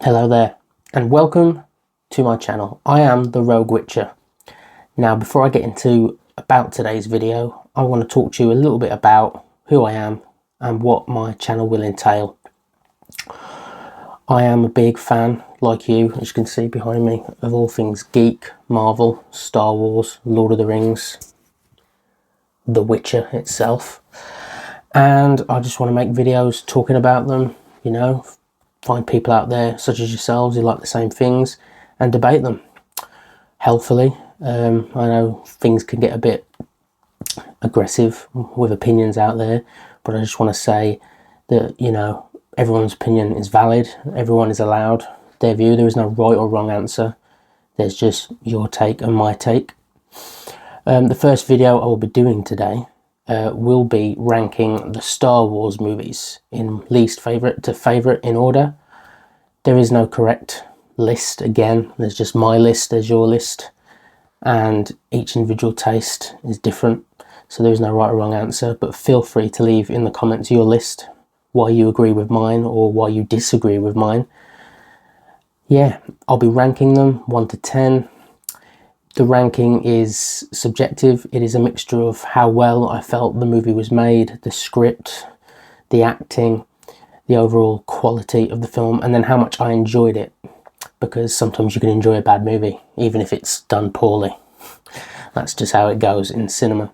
Hello there, and welcome to my channel. I am the Rogue Witcher. Now, before I get into about today's video, I want to talk to you a little bit about who I am and what my channel will entail. I am a big fan, like you, as you can see behind me, of all things geek, Marvel, Star Wars, Lord of the Rings, The Witcher itself. And I just want to make videos talking about them, you know, find people out there such as yourselves who like the same things and debate them healthily. I know things can get a bit aggressive with opinions out there, but I just want to say that, you know, everyone's opinion is valid. Everyone is allowed their view. There is no right or wrong answer. There's just your take and my take. The first video I will be doing today will be ranking the Star Wars movies in least favourite to favourite in order. There is no correct list. Again, there's just my list, there's your list, and each individual taste is different, so there is no right or wrong answer. But feel free to leave in the comments your list, why you agree with mine or why you disagree with mine. Yeah, I'll be ranking them 1 to 10. The ranking is subjective. It is a mixture of how well I felt the movie was made, the script, the acting, the overall quality of the film, and then how much I enjoyed it. Because sometimes you can enjoy a bad movie, even if it's done poorly. That's just how it goes in cinema.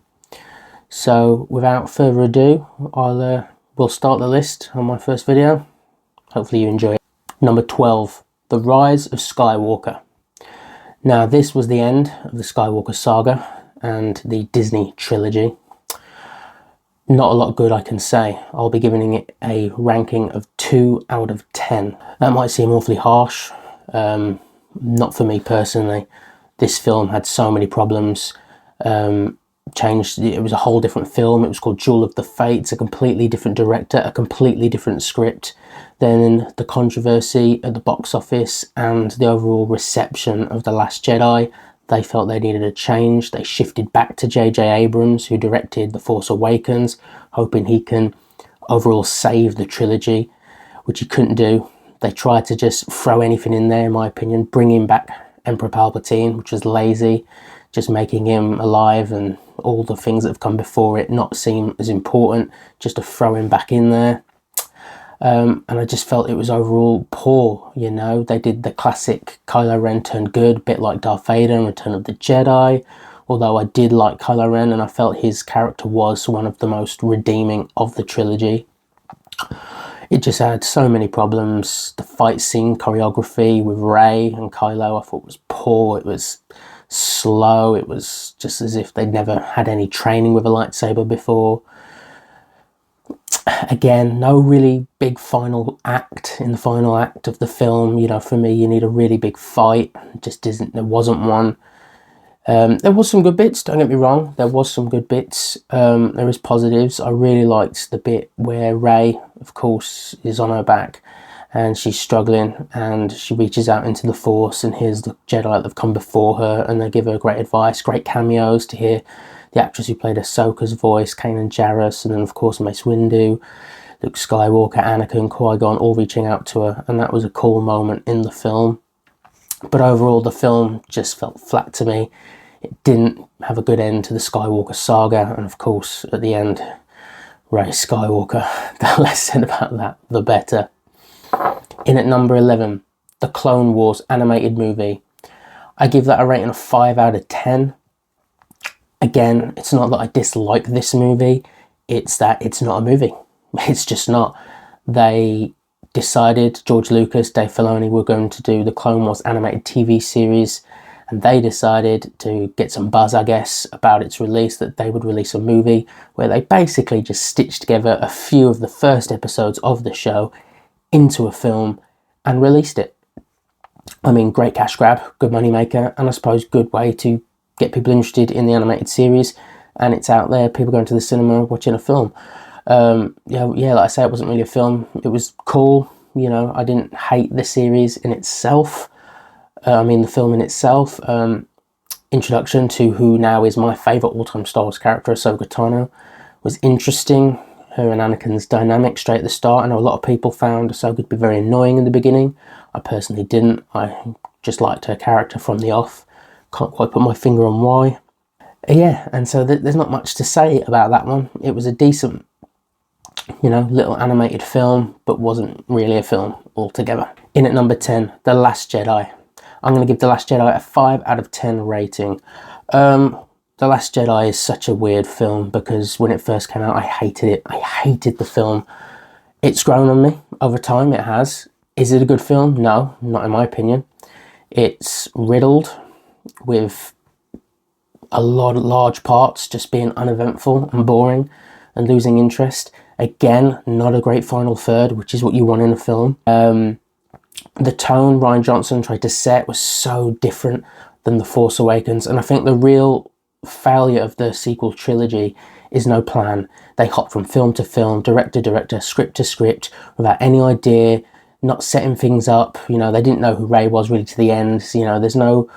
So without further ado, we'll start the list on my first video. Hopefully you enjoy it. Number 12, The Rise of Skywalker. Now, this was the end of the Skywalker saga and the Disney trilogy. Not a lot good I can say. I'll be giving it a ranking of 2 out of 10. That might seem awfully harsh. Not for me personally. This film had so many problems. It was a whole different film. It was called Duel of the Fates, a completely different director, a completely different script. Then the controversy at the box office and the overall reception of The Last Jedi, they felt they needed a change. They shifted back to J.J. Abrams, who directed The Force Awakens, hoping he can overall save the trilogy, which he couldn't do. They tried to just throw anything in there, in my opinion, bringing back Emperor Palpatine, which was lazy, just making him alive and all the things that have come before it not seem as important, just to throw him back in there. And I just felt it was overall poor, you know. They did the classic Kylo Ren turned good, a bit like Darth Vader in Return of the Jedi, although I did like Kylo Ren and I felt his character was one of the most redeeming of the trilogy. It just had so many problems. The fight scene choreography with Rey and Kylo I thought was poor. It was slow. It was just as if they'd never had any training with a lightsaber before. Again, no really big final act in the final act of the film. You know, for me, you need a really big fight. There wasn't one. There was some good bits, don't get me wrong. There was some good bits. There is positives. I really liked the bit where Rey, of course, is on her back and she's struggling and she reaches out into the Force and here's the Jedi that have come before her and they give her great advice, great cameos to hear the actress who played Ahsoka's voice, Kanan Jarrus, and then of course Mace Windu, Luke Skywalker, Anakin, Qui-Gon, all reaching out to her, and that was a cool moment in the film. But overall, the film just felt flat to me. It didn't have a good end to the Skywalker saga, and of course, at the end, Rey Skywalker. The less said about that, the better. In at number 11, the Clone Wars animated movie. I give that a rating of 5 out of 10. Again, it's not that I dislike this movie, it's that it's not a movie. It's just not. They decided, George Lucas, Dave Filoni, were going to do the Clone Wars animated TV series, and they decided to get some buzz, I guess, about its release, that they would release a movie where they basically just stitched together a few of the first episodes of the show into a film and released it. I mean, great cash grab, good money maker, and I suppose good way to get people interested in the animated series, and it's out there, people going to the cinema watching a film. Yeah, like I say, it wasn't really a film. It was cool, you know. I didn't hate the series in itself. The film in itself. Introduction to who now is my favourite all-time Star Wars character, Ahsoka Tano, was interesting. Her and Anakin's dynamic straight at the start. I know a lot of people found Ahsoka to be very annoying in the beginning. I personally didn't. I just liked her character from the off. Can't quite put my finger on why. Yeah, and so there's not much to say about that one. It was a decent, little animated film, but wasn't really a film altogether. In at number 10, The Last Jedi. I'm going to give The Last Jedi a 5 out of 10 rating. The Last Jedi is such a weird film because when it first came out, I hated it. I hated the film. It's grown on me over time, it has. Is it a good film? No, not in my opinion. It's riddled with a lot of large parts just being uneventful and boring and losing interest. Again, not a great final third, which is what you want in a film. The tone Rian Johnson tried to set was so different than The Force Awakens, and I think the real failure of the sequel trilogy is no plan. They hop from film to film, director to director, script to script, without any idea, not setting things up. They didn't know who Rey was really to the end. There's no,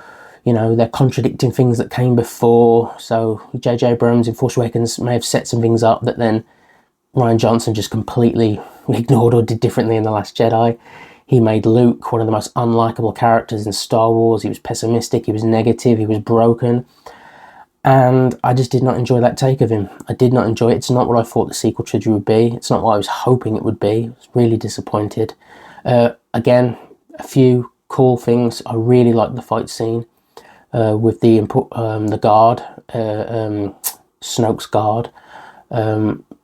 they're contradicting things that came before. So J.J. Abrams in Force Awakens may have set some things up that then Rian Johnson just completely ignored or did differently in The Last Jedi. He made Luke one of the most unlikable characters in Star Wars. He was pessimistic, he was negative, he was broken. And I just did not enjoy that take of him. I did not enjoy it. It's not what I thought the sequel trilogy would be. It's not what I was hoping it would be. I was really disappointed. Again, a few cool things. I really liked the fight scene with the guard, Snoke's guard,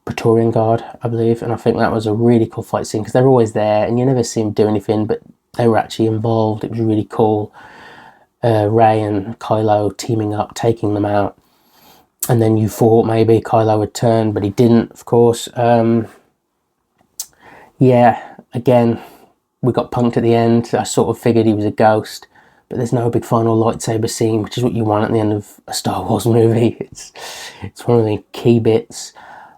Praetorian Guard, I believe. And I think that was a really cool fight scene because they're always there and you never see them do anything, but they were actually involved. It was really cool. Rey and Kylo teaming up, taking them out, and then you thought maybe Kylo would turn, but he didn't, of course. Yeah, again, we got punked at the end. I sort of figured he was a ghost, but there's no big final lightsaber scene, which is what you want at the end of a Star Wars movie. It's one of the key bits.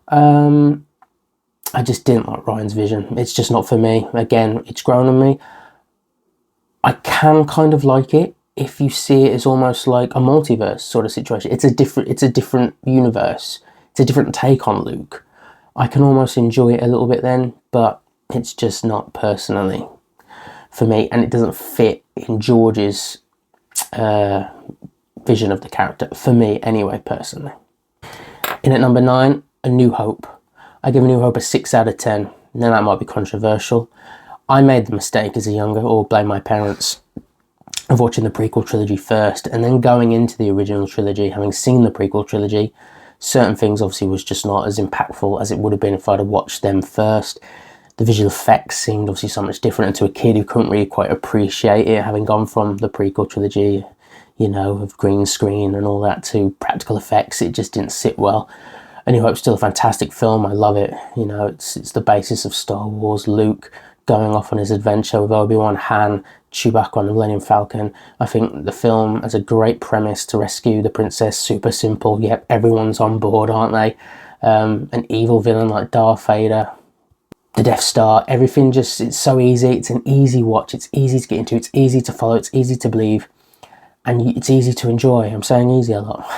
I just didn't like Ryan's vision. It's just not for me. Again, it's grown on me. I can kind of like it if you see it as almost like a multiverse sort of situation. It's a different universe. It's a different take on Luke. I can almost enjoy it a little bit then, but it's just not personally for me, and it doesn't fit in George's vision of the character, for me anyway, personally. In at number 9, A New Hope. I give A New Hope a 6 out of 10. Now that might be controversial. I made the mistake as a younger, or blame my parents, of watching the prequel trilogy first and then going into the original trilogy, having seen the prequel trilogy. Certain things obviously was just not as impactful as it would have been if I'd have watched them first. The visual effects seemed obviously so much different, and to a kid who couldn't really quite appreciate it, having gone from the prequel trilogy, of green screen and all that, to practical effects, it just didn't sit well. A New Hope's still a fantastic film. I love it. It's the basis of Star Wars. Luke going off on his adventure with Obi-Wan, Han, Chewbacca on the Millennium Falcon. I think the film has a great premise to rescue the princess. Super simple. Yep, everyone's on board, aren't they? An evil villain like Darth Vader, the Death Star, everything it's so easy. It's an easy watch. It's easy to get into. It's easy to follow. It's easy to believe. And it's easy to enjoy. I'm saying easy a lot.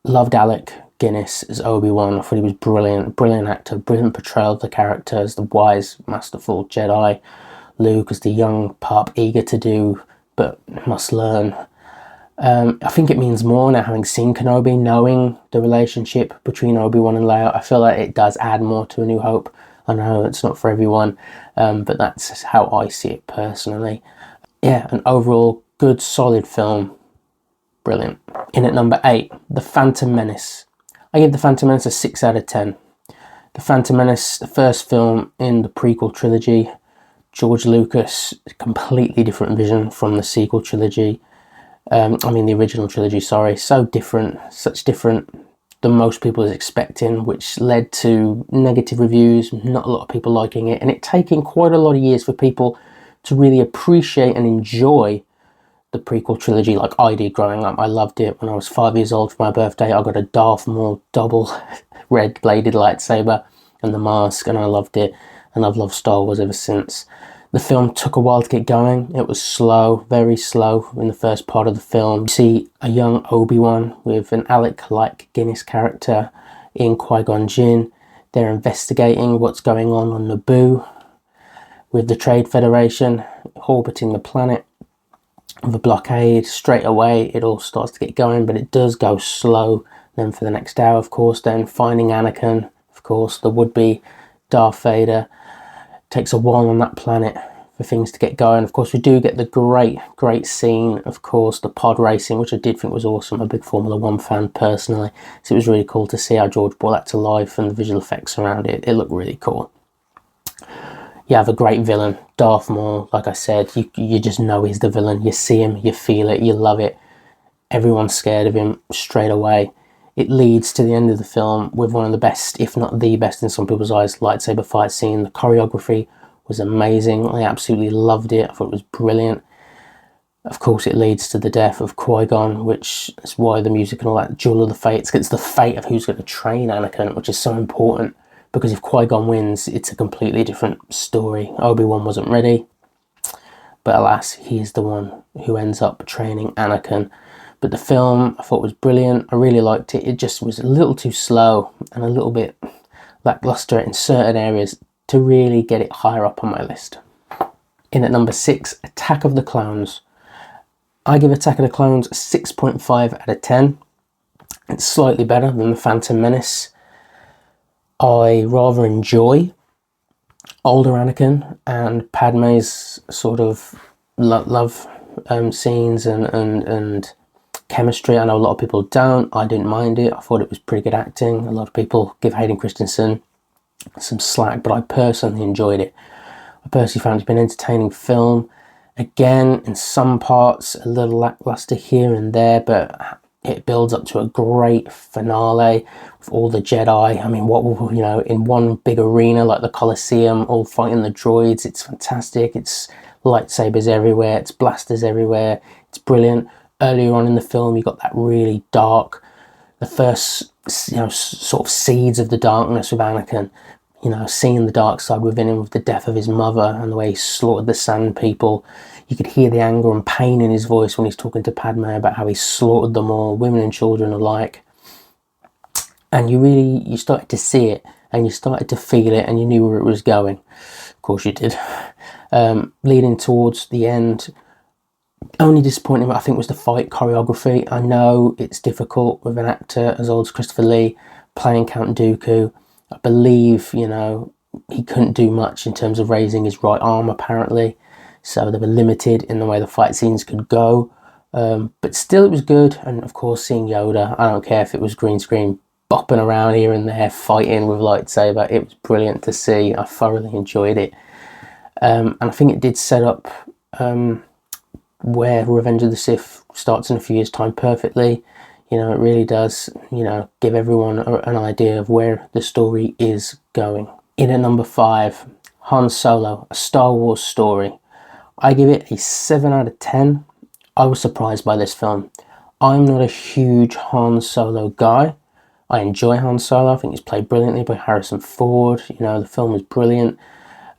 Loved Alec Guinness as Obi-Wan. I thought he was brilliant. Brilliant actor. Brilliant portrayal of the character as the wise, masterful Jedi. Luke as the young pup, eager to do, but must learn. I think it means more now, having seen Kenobi, knowing the relationship between Obi-Wan and Leia. I feel like it does add more to A New Hope. I know it's not for everyone, but that's how I see it personally. Yeah, an overall good, solid film. Brilliant. In at number 8, The Phantom Menace. I give The Phantom Menace a 6 out of 10. The Phantom Menace, the first film in the prequel trilogy. George Lucas, completely different vision from the sequel trilogy. The original trilogy, sorry. So different, such different than most people was expecting, which led to negative reviews, not a lot of people liking it, and it taking quite a lot of years for people to really appreciate and enjoy the prequel trilogy like I did growing up. I loved it. When I was 5 years old for my birthday, I got a Darth Maul double red bladed lightsaber and the mask, and I loved it, and I've loved Star Wars ever since. The film took a while to get going. It was slow, very slow in the first part of the film. You see a young Obi-Wan with an Alec Guinness character in Qui-Gon Jinn. They're investigating what's going on Naboo. with the Trade Federation orbiting the planet with a blockade. Straight away it all starts to get going, but it does go slow. Then for the next hour, of course, then finding Anakin, of course, the would-be Darth Vader. Takes a while on that planet for things to get going. Of course, we do get the great scene, of course, the pod racing, which I did think was awesome. I'm a big Formula 1 fan personally, so it was really cool to see how George brought that to life, and the visual effects around it. It looked really cool. You have a great villain, Darth Maul. Like I said, you just know he's the villain. You see him, you feel it, you love it. Everyone's scared of him straight away. It leads to the end of the film with one of the best, if not the best in some people's eyes, lightsaber fight scene. The choreography was amazing. I absolutely loved it. I thought it was brilliant. Of course, it leads to the death of Qui-Gon, which is why the music and all that, Duel of the Fates, it's the fate of who's going to train Anakin, which is so important, because if Qui-Gon wins, it's a completely different story. Obi-Wan wasn't ready, but alas, he is the one who ends up training Anakin. But the film, I thought, was brilliant. I really liked it. It just was a little too slow and a little bit lackluster in certain areas to really get it higher up on my list. In at number 6, Attack of the Clones. I give Attack of the Clones a 6.5 out of 10. It's slightly better than The Phantom Menace. I rather enjoy older Anakin and Padme's sort of love scenes and chemistry. I know a lot of people don't. I didn't mind it. I thought it was pretty good acting. A lot of people give Hayden Christensen some slack, but I personally enjoyed it. I personally found it to be an entertaining film. Again, in some parts, a little lackluster here and there, but it builds up to a great finale with all the Jedi. I mean, in one big arena like the Colosseum, all fighting the droids. It's fantastic. It's lightsabers everywhere. It's blasters everywhere. It's brilliant. Earlier on in the film, you got that really dark, the first, sort of seeds of the darkness with Anakin, seeing the dark side within him with the death of his mother and the way he slaughtered the Sand People. You could hear the anger and pain in his voice when he's talking to Padme about how he slaughtered them all, women and children alike. And you started to see it, and you started to feel it, and you knew where it was going. Of course you did. Leading towards the end, only disappointing, I think, was the fight choreography. I know it's difficult with an actor as old as Christopher Lee playing Count Dooku. I believe, he couldn't do much in terms of raising his right arm, apparently. So they were limited in the way the fight scenes could go. But still, it was good. And of course, seeing Yoda, I don't care if it was green screen, bopping around here and there, fighting with lightsaber. It was brilliant to see. I thoroughly enjoyed it. And I think it did set up where Revenge of the Sith starts in a few years' time perfectly. It really does, give everyone an idea of where the story is going. In at number 5, Han Solo, a Star Wars story. I give it a 7 out of 10. I was surprised by this film. I'm not a huge Han Solo guy. I enjoy Han Solo. I think he's played brilliantly by Harrison Ford. The film is brilliant.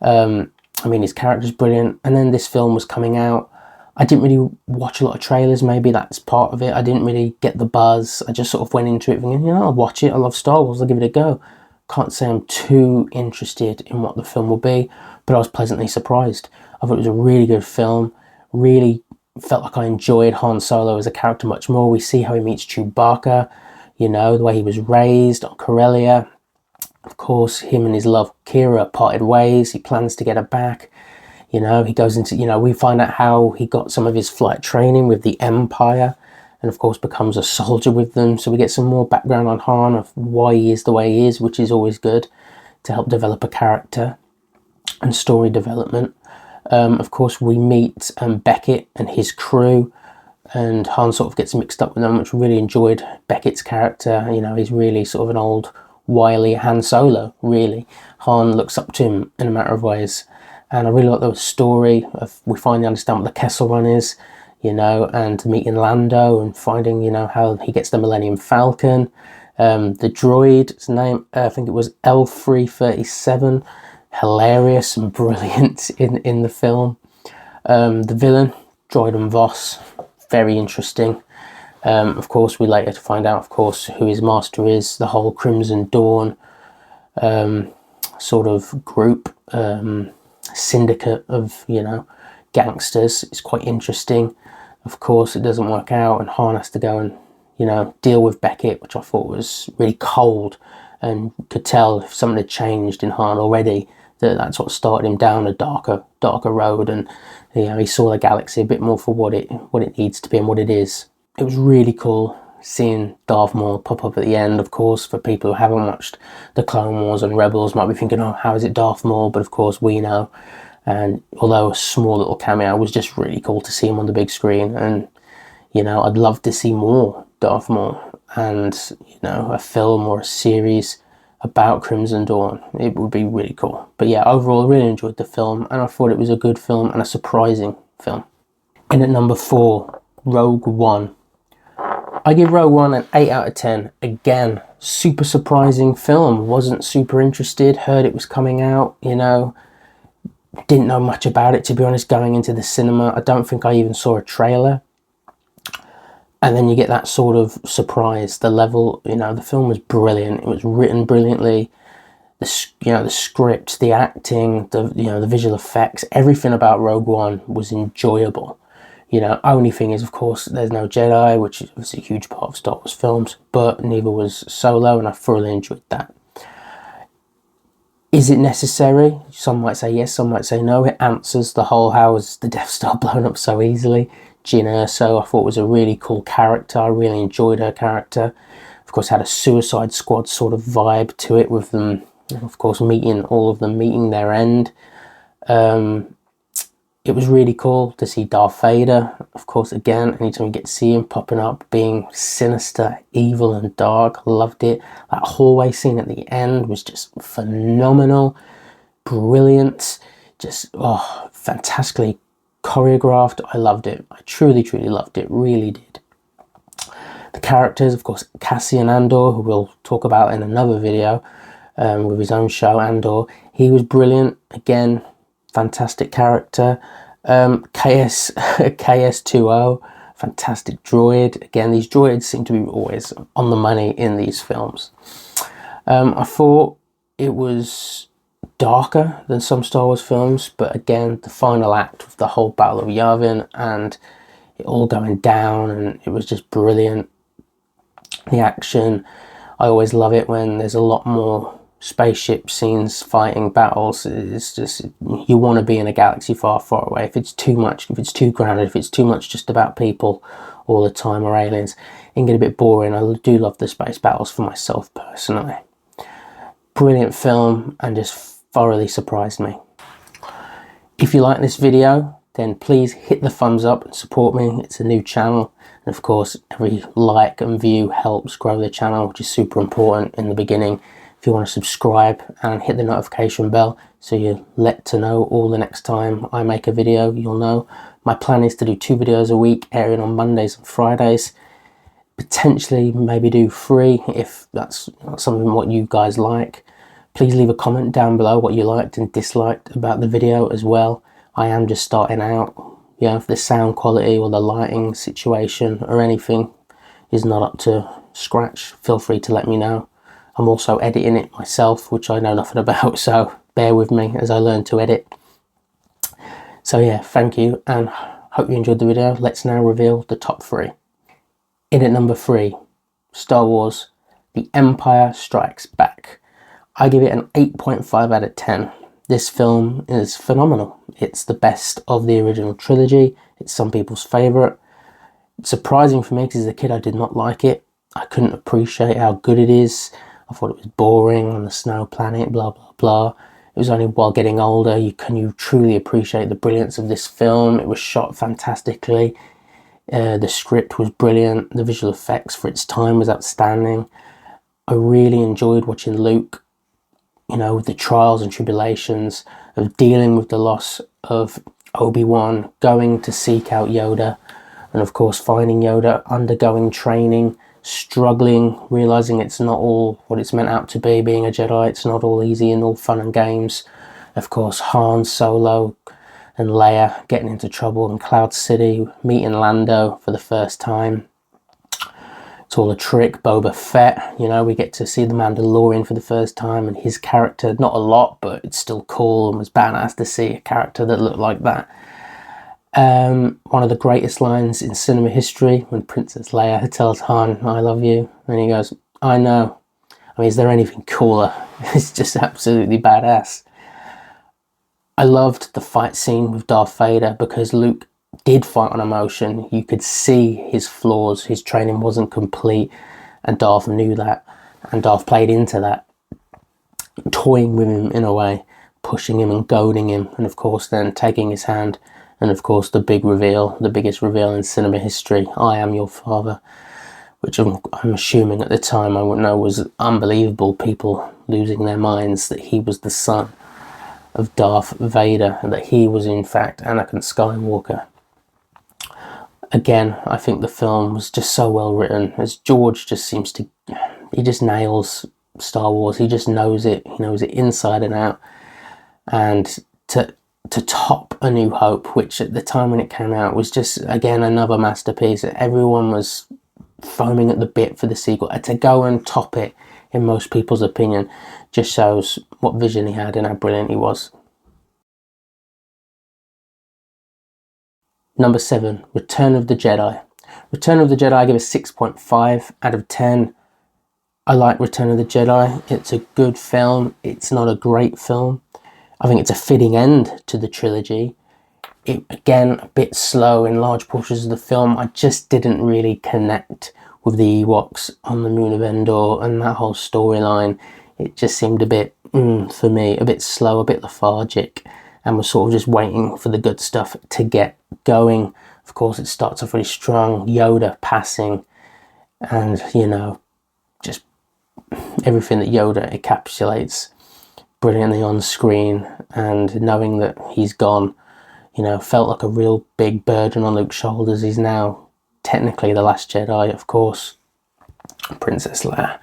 His character's brilliant. And then this film was coming out. I didn't really watch a lot of trailers. Maybe that's part of it. I didn't really get the buzz. I just sort of went into it thinking, I'll watch it. I love Star Wars. I'll give it a go. Can't say I'm too interested in what the film will be, but I was pleasantly surprised. I thought it was a really good film. Really felt like I enjoyed Han Solo as a character much more. We see how he meets Chewbacca, the way he was raised on Corellia. Of course, him and his love, Kira, parted ways. He plans to get her back. He goes into, we find out how he got some of his flight training with the Empire and, of course, becomes a soldier with them. So we get some more background on Han of why he is the way he is, which is always good to help develop a character and story development. Of course, we meet Beckett and his crew, and Han sort of gets mixed up with them, which really enjoyed Beckett's character. He's really sort of an old, wily Han Solo, really. Han looks up to him in a matter of ways. And I really like the story of, we finally understand what the Kessel Run is, and meeting Lando and finding, how he gets the Millennium Falcon. The droid's name, I think it was L337, hilarious and brilliant in the film. The villain, Droid Voss, very interesting. Of course, we later find out, of course, who his master is, the whole Crimson Dawn sort of group. syndicate of, you know, gangsters. It's quite interesting. Of course, it doesn't work out, and Han has to go and, you know, deal with Beckett, which I thought was really cold, and could tell if something had changed in Han already, that's what started him down a darker road, and, you know, he saw the galaxy a bit more for what it needs to be and what it is. It was really cool seeing Darth Maul pop up at the end. Of course, for people who haven't watched the Clone Wars and Rebels might be thinking, oh, how is it Darth Maul? But of course we know, and although a small little cameo, it was just really cool to see him on the big screen. And, you know, I'd love to see more Darth Maul, and, you know, a film or a series about Crimson Dawn. It would be really cool. But yeah, overall I really enjoyed the film, and I thought it was a good film and a surprising film. In at number 4, Rogue One. I give Rogue One an 8 out of 10. Again, super surprising film. Wasn't super interested, heard it was coming out, you know, didn't know much about it, to be honest, going into the cinema. I don't think I even saw a trailer. And then you get that sort of surprise. The level, you know, the film was brilliant. It was written brilliantly. The script, the acting, the visual effects, everything about Rogue One was enjoyable. You know, only thing is, of course, there's no Jedi, which was a huge part of Star Wars films, but neither was Solo, and I thoroughly enjoyed that. Is it necessary? Some might say yes, some might say no. It answers the whole how is the Death Star blown up so easily. Jyn Erso, I thought, was a really cool character. I really enjoyed her character. Of course, had a Suicide Squad sort of vibe to it, with them, of course, all of them meeting their end. It was really cool to see Darth Vader. Of course, again, anytime you get to see him popping up, being sinister, evil and dark, loved it. That hallway scene at the end was just phenomenal, brilliant, just fantastically choreographed. I loved it. I truly loved it, really did. The characters, of course, Cassian Andor, who we'll talk about in another video, with his own show, Andor, he was brilliant. Again, fantastic character. KS-2O, fantastic droid. Again, these droids seem to be always on the money in these films. I thought it was darker than some Star Wars films, but again, the final act of the whole Battle of Yavin and it all going down, and it was just brilliant. The action, I always love it when there's a lot more spaceship scenes, fighting, battles. It's just, you want to be in a galaxy far away. If it's too much, if it's too grounded, if it's too much just about people all the time or aliens, it can get a bit boring. I do love the space battles for myself personally. Brilliant film, and just thoroughly surprised me. If you like this video, then please hit the thumbs up and support me. It's a new channel, and of course every like and view helps grow the channel, which is super important in the beginning. If you want to subscribe and hit the notification bell so you're let to know all the next time I make a video, you'll know. My plan is to do 2 videos a week, airing on Mondays and Fridays. Potentially maybe do 3 if that's something what you guys like. Please leave a comment down below what you liked and disliked about the video as well. I am just starting out. Yeah, if the sound quality or the lighting situation or anything is not up to scratch, feel free to let me know. I'm also editing it myself, which I know nothing about, so bear with me as I learn to edit. So yeah, thank you, and hope you enjoyed the video. Let's now reveal the top 3. In at number 3, Star Wars, The Empire Strikes Back. I give it an 8.5 out of 10. This film is phenomenal. It's the best of the original trilogy. It's some people's favourite. It's surprising for me because as a kid I did not like it. I couldn't appreciate how good it is. I thought it was boring on the snow planet, blah blah blah. It was only while getting older you truly appreciate the brilliance of this film. It was shot fantastically. The script was brilliant. The visual effects for its time was outstanding. I really enjoyed watching Luke, you know, with the trials and tribulations of dealing with the loss of Obi-Wan, going to seek out Yoda, and of course finding Yoda, undergoing training, struggling, realizing it's not all what it's meant out to be, being a Jedi. It's not all easy and all fun and games. Of course, Han Solo and Leia getting into trouble in Cloud City, meeting Lando for the first time. it's all a trick. Boba Fett, you know, we get to see the Mandalorian for the first time, and his character, not a lot, but it's still cool and was badass to see a character that looked like that. One of the greatest lines in cinema history, when Princess Leia tells Han, "I love you," and he goes, "I know." I mean, is there anything cooler? It's just absolutely badass. I loved the fight scene with Darth Vader because Luke did fight on emotion. You could see his flaws. His training wasn't complete, and Darth knew that, and Darth played into that, toying with him in a way, pushing him and goading him, and of course then taking his hand, and of course the big reveal, the biggest reveal in cinema history, "I am your father," which I'm assuming at the time, I wouldn't know, was unbelievable. People losing their minds that he was the son of Darth Vader and that he was in fact Anakin Skywalker. Again, I think the film was just so well written, as George just seems to, he just nails Star Wars. He just knows it. He knows it inside and out. And to top A New Hope, which at the time when it came out was just, again, another masterpiece. Everyone was foaming at the bit for the sequel. And to go and top it, in most people's opinion, just shows what vision he had and how brilliant he was. Number 7, Return of the Jedi. Return of the Jedi, I give a 6.5 out of 10. I like Return of the Jedi. It's a good film. It's not a great film. I think it's a fitting end to the trilogy. It, again, a bit slow in large portions of the film. I just didn't really connect with the Ewoks on the moon of Endor and that whole storyline. It just seemed a bit, for me, a bit slow, a bit lethargic, and was sort of just waiting for the good stuff to get going. Of course, it starts off really strong, Yoda passing, and, you know, just everything that Yoda encapsulates brilliantly on screen, and knowing that he's gone, you know, felt like a real big burden on Luke's shoulders. He's now technically the last Jedi, of course. Princess Leia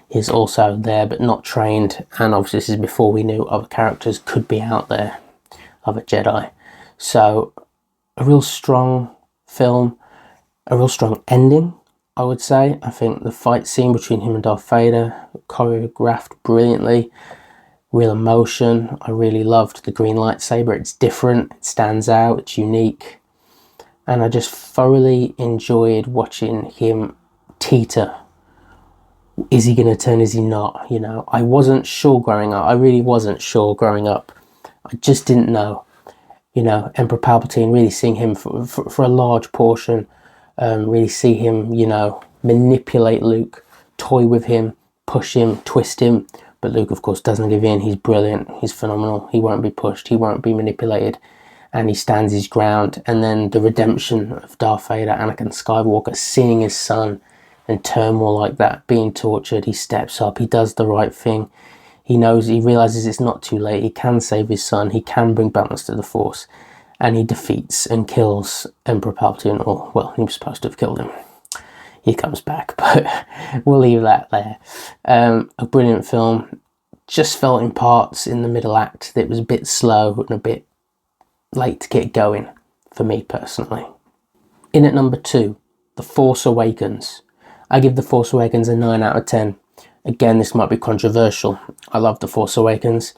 is also there, but not trained, and obviously this is before we knew other characters could be out there, other Jedi. So, a real strong film, a real strong ending, I would say. I think the fight scene between him and Darth Vader, choreographed brilliantly, real emotion. I really loved the green lightsaber. It's different, it stands out, it's unique, and I just thoroughly enjoyed watching him teeter. Is he going to turn, is he not? You know, I wasn't sure growing up. I really wasn't sure growing up. I just didn't know. You know, Emperor Palpatine, really seeing him for a large portion, really see him, you know, manipulate Luke, toy with him, push him, twist him. But Luke, of course, doesn't give in. He's brilliant. He's phenomenal. He won't be pushed. He won't be manipulated. And he stands his ground. And then the redemption of Darth Vader, Anakin Skywalker, seeing his son in turmoil like that, being tortured. He steps up. He does the right thing. He knows, he realizes it's not too late. He can save his son. He can bring balance to the Force. And he defeats and kills Emperor Palpatine. Or, well, he was supposed to have killed him. He comes back, but we'll leave that there. A brilliant film. Just felt in parts in the middle act that it was a bit slow and a bit late to get going, for me personally. In at number 2, The Force Awakens. I give The Force Awakens a 9 out of 10. Again, this might be controversial. I love The Force Awakens.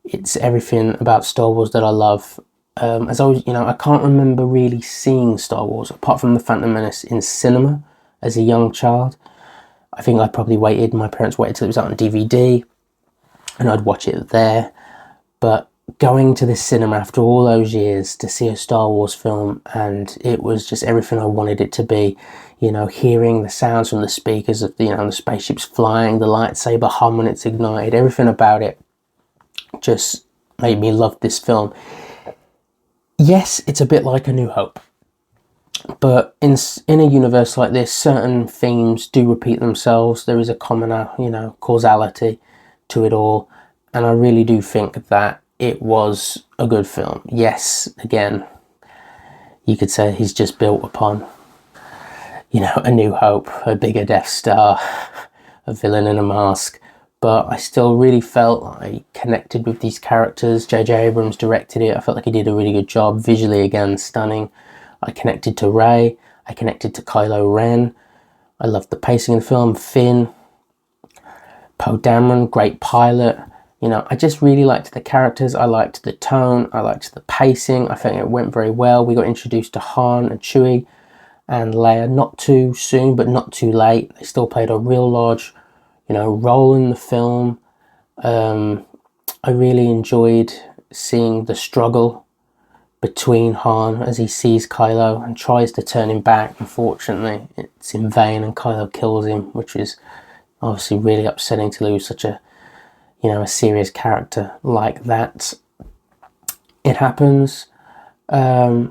It's everything about Star Wars that I love. As I was, you know, I can't remember really seeing Star Wars, apart from The Phantom Menace, in cinema as a young child. I think I probably waited, my parents waited till it was out on DVD, and I'd watch it there. But going to the cinema after all those years to see a Star Wars film, and it was just everything I wanted it to be. You know, hearing the sounds from the speakers of, you know, the spaceships flying, the lightsaber hum when it's ignited, everything about it just made me love this film. Yes, it's a bit like A New Hope, but in a universe like this, certain themes do repeat themselves. There is a common, you know, causality to it all, and I really do think that it was a good film. Yes, again, you could say he's just built upon, you know, A New Hope, a bigger Death Star, a villain in a mask, but I still really felt I connected with these characters. J.J. Abrams directed it. I felt like he did a really good job. Visually, again, stunning. I connected to Rey. I connected to Kylo Ren. I loved the pacing of the film. Finn, Poe Dameron, great pilot. You know, I just really liked the characters. I liked the tone. I liked the pacing. I think it went very well. We got introduced to Han and Chewie and Leia, not too soon, but not too late. They still played a real large, you know, role in the film. I really enjoyed seeing the struggle between Han as he sees Kylo and tries to turn him back. Unfortunately, it's in vain, and Kylo kills him, which is obviously really upsetting to lose such a, you know, a serious character like that. It happens. I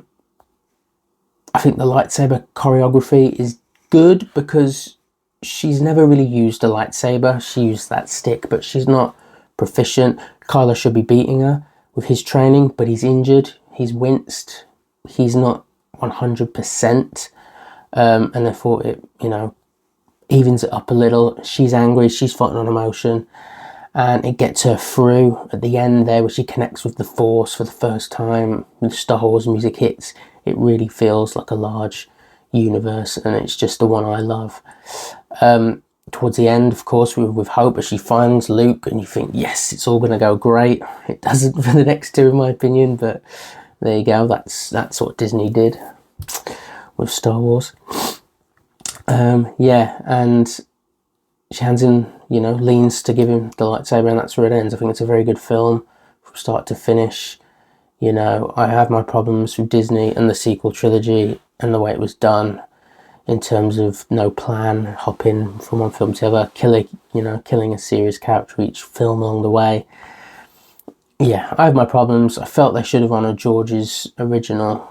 think the lightsaber choreography is good because she's never really used a lightsaber. She used that stick, but she's not proficient. Kylo should be beating her with his training, but he's injured. He's winced. He's not 100%. And therefore it, you know, evens it up a little. She's angry. She's fighting on emotion. And it gets her through at the end there, where she connects with the Force for the first time. When Star Wars music hits, it really feels like a large universe, and it's just the one I love. Towards the end, of course, with Hope, as she finds Luke, and you think, yes, it's all going to go great. It doesn't for the next two, in my opinion, but there you go. That's what Disney did with Star Wars. Yeah, and she hands him, you know, leans to give him the lightsaber, and that's where it ends. I think it's a very good film from start to finish. You know, I have my problems with Disney and the sequel trilogy and the way it was done, in terms of no plan, hopping from one film to the other, killing a serious character each film along the way. Yeah, I have my problems. I felt they should have honoured George's original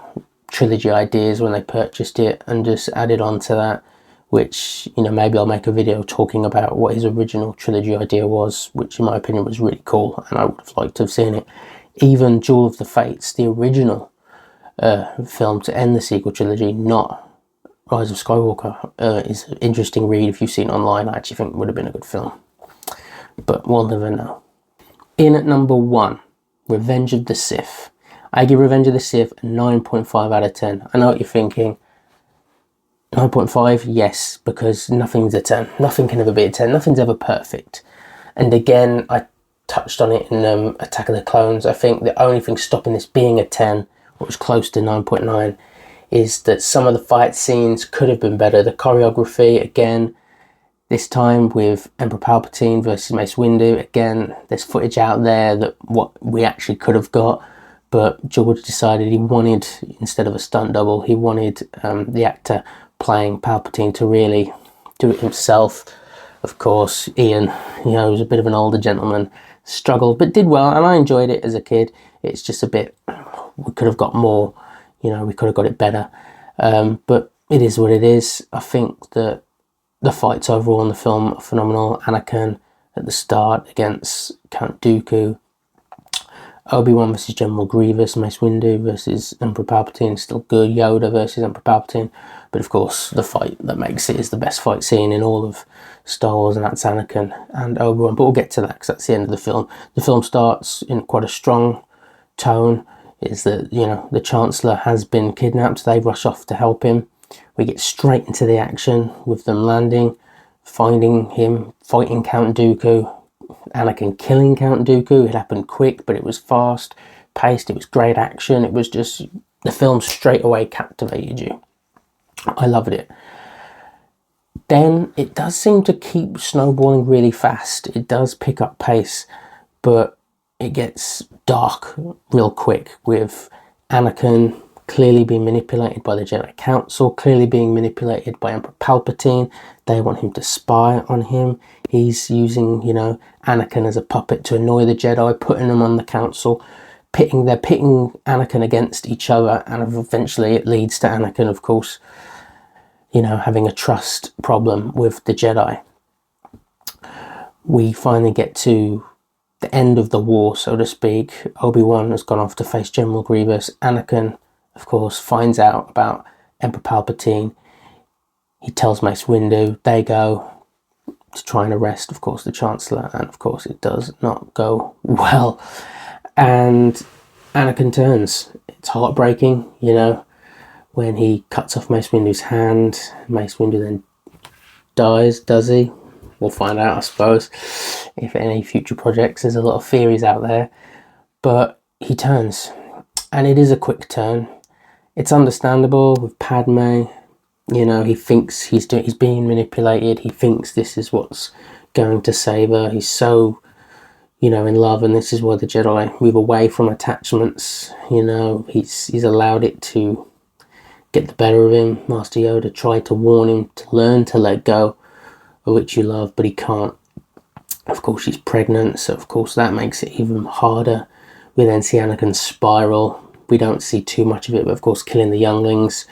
trilogy ideas when they purchased it and just added on to that, which, you know, maybe I'll make a video talking about what his original trilogy idea was, which in my opinion was really cool, and I would have liked to have seen it. Even Duel of the Fates, the original film to end the sequel trilogy, not Rise of Skywalker, is an interesting read. If you've seen it online, I actually think it would have been a good film, but we'll never know. In at number 1, Revenge of the Sith. I give Revenge of the Sith a 9.5 out of 10. I know what you're thinking. 9.5, yes, because nothing's a 10. Nothing can ever be a 10. Nothing's ever perfect. And again, I touched on it in Attack of the Clones. I think the only thing stopping this being a 10, or was close to 9.9, is that some of the fight scenes could have been better. The choreography, again, this time with Emperor Palpatine versus Mace Windu, again, there's footage out there that what we actually could have got, but George decided he wanted, instead of a stunt double, he wanted the actor playing Palpatine to really do it himself. Of course, Ian, you know, was a bit of an older gentleman, struggled, but did well, and I enjoyed it as a kid. It's just a bit, we could have got more, you know, we could have got it better, but it is what it is. I think that the fights overall in the film are phenomenal. Anakin at the start against Count Dooku, Obi-Wan versus General Grievous, Mace Windu versus Emperor Palpatine, still good. Yoda versus Emperor Palpatine, but of course the fight that makes it is the best fight scene in all of Star Wars, and that's Anakin and Obi-Wan, but we'll get to that because that's the end of the film. The film starts in quite a strong tone. Is that, you know, the Chancellor has been kidnapped. They rush off to help him. We get straight into the action with them landing, finding him, fighting Count Dooku, Anakin killing Count Dooku. It happened quick, but it was fast paced. It was great action. It was just, the film straight away captivated you. I loved it. Then it does seem to keep snowballing really fast. It does pick up pace, but it gets dark real quick, with Anakin clearly being manipulated by the Jedi Council, clearly being manipulated by Emperor Palpatine. They want him to spy on him. He's using, you know, Anakin as a puppet to annoy the Jedi, putting them on the Council. They're pitting Anakin against each other, and eventually it leads to Anakin, of course, you know, having a trust problem with the Jedi. We finally get to the end of the war, so to speak. Obi-Wan has gone off to face General Grievous. Anakin, of course, finds out about Emperor Palpatine. He tells Mace Windu. They go to try and arrest, of course, the Chancellor, and of course it does not go well. And Anakin turns. It's heartbreaking, you know, when he cuts off Mace Windu's hand. Mace Windu then dies, does he? We'll find out, I suppose, if any future projects. There's a lot of theories out there, but he turns, and it is a quick turn. It's understandable with Padme. You know, he thinks he's being manipulated. He thinks this is what's going to save her. He's so, you know, in love, and this is why the Jedi move away from attachments. You know, he's allowed it to get the better of him. Master Yoda tried to warn him to learn to let go of which you love, but he can't. Of course, she's pregnant, so of course that makes it even harder. We then see Anakin's spiral. We don't see too much of it, but of course killing the younglings,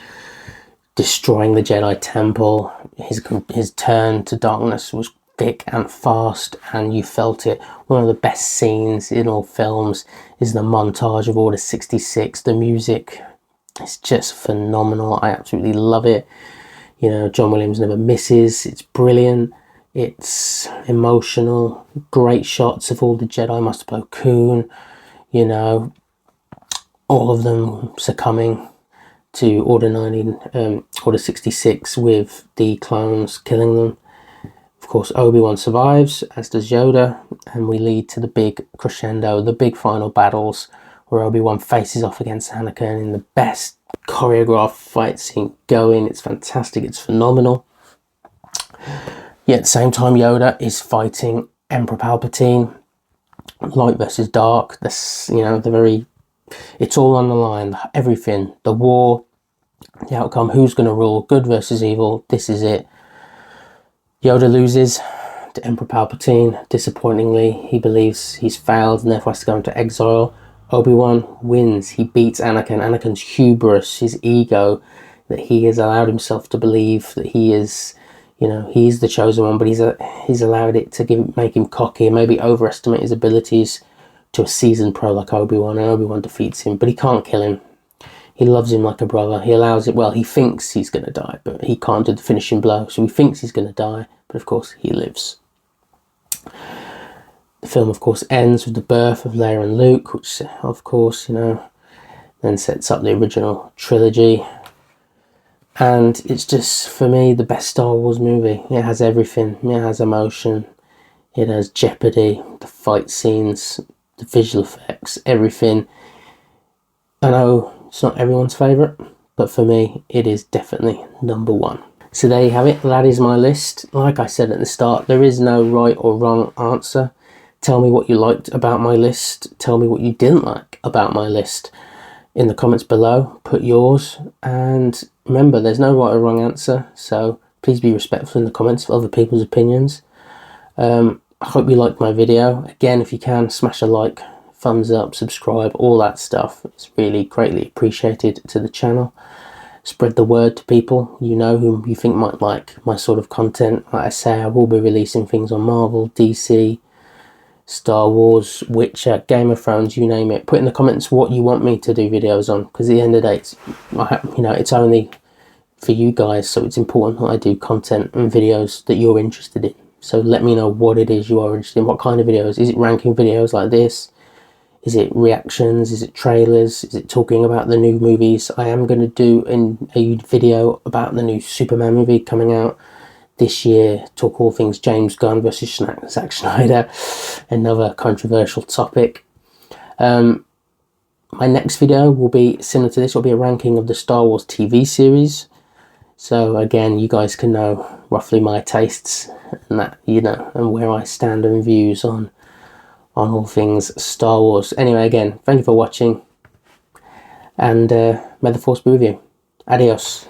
destroying the Jedi Temple. His turn to darkness was thick and fast, and you felt it. One of the best scenes in all films is the montage of Order 66. The music is just phenomenal. I absolutely love it. You know, John Williams never misses. It's brilliant. It's emotional. Great shots of all the Jedi. Master Plo Koon, you know, all of them succumbing to Order 66 with the clones killing them. Of course, Obi-Wan survives, as does Yoda, and we lead to the big crescendo, the big final battles, where Obi-Wan faces off against Anakin in the best choreographed fight scene going. It's fantastic, it's phenomenal. Yet at the same time, Yoda is fighting Emperor Palpatine, light versus dark. This, you know, it's all on the line, everything, the war, the outcome, who's going to rule, good versus evil. This is it. Yoda loses to Emperor Palpatine. Disappointingly, he believes he's failed and therefore has to go into exile. Obi-Wan wins. He beats Anakin. Anakin's hubris, his ego, that he has allowed himself to believe that he is, you know, he's the chosen one, but he's allowed it to make him cocky and maybe overestimate his abilities to a seasoned pro like Obi-Wan, and Obi-Wan defeats him, but he can't kill him. He loves him like a brother. He allows it. Well, he thinks he's going to die, but he can't do the finishing blow, so he thinks he's going to die, but of course he lives. The film, of course, ends with the birth of Leia and Luke, which, of course, you know, then sets up the original trilogy. And it's just, for me, the best Star Wars movie. It has everything. It has emotion. It has jeopardy, the fight scenes, the visual effects, everything. I know it's not everyone's favourite, but for me, it is definitely number one. So there you have it. That is my list. Like I said at the start, there is no right or wrong answer. Tell me what you liked about my list. Tell me what you didn't like about my list in the comments below. Put yours. And remember, there's no right or wrong answer. So please be respectful in the comments of other people's opinions. I hope you liked my video. Again, if you can, smash a like, thumbs up, subscribe, all that stuff. It's really greatly appreciated to the channel. Spread the word to people you know whom you think might like my sort of content. Like I say, I will be releasing things on Marvel, DC, Star Wars, Witcher, Game of Thrones, you name it. Put in the comments what you want me to do videos on, because at the end of the day, you know, it's only for you guys, so it's important that I do content and videos that you're interested in. So let me know what it is you are interested in. What kind of videos? Is it ranking videos like this? Is it reactions? Is it trailers? Is it talking about the new movies? I am going to do a video about the new Superman movie coming out this year. Talk all things James Gunn versus Zack Snyder. Another controversial topic. My next video will be similar to this. It will be a ranking of the Star Wars TV series. So again, you guys can know roughly my tastes and that, you know, and where I stand and views on all things Star Wars. Anyway, again, thank you for watching, and may the Force be with you. Adios.